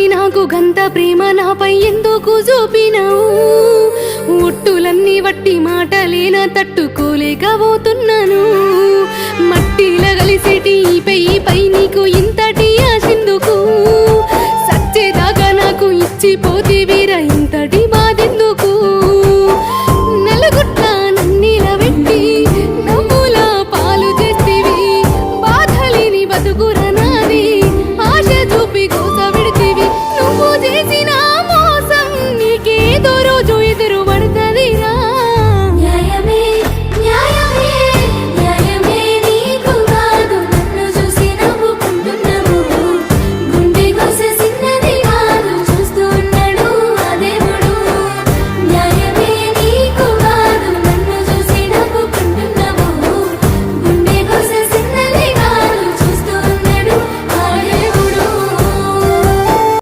గాని నాకు గంత ప్రేమ నాపై ఎందుకు చూపినవు ఒట్టులన్నీ వట్టి మాటలేనా తట్టుకోలేకపోతున్నాను మట్టిలా కలిసేటి పై నీకు ఇంతటి ఆశెందుకు సచ్చేదాకా నాకు ఇచ్చిపోతేవి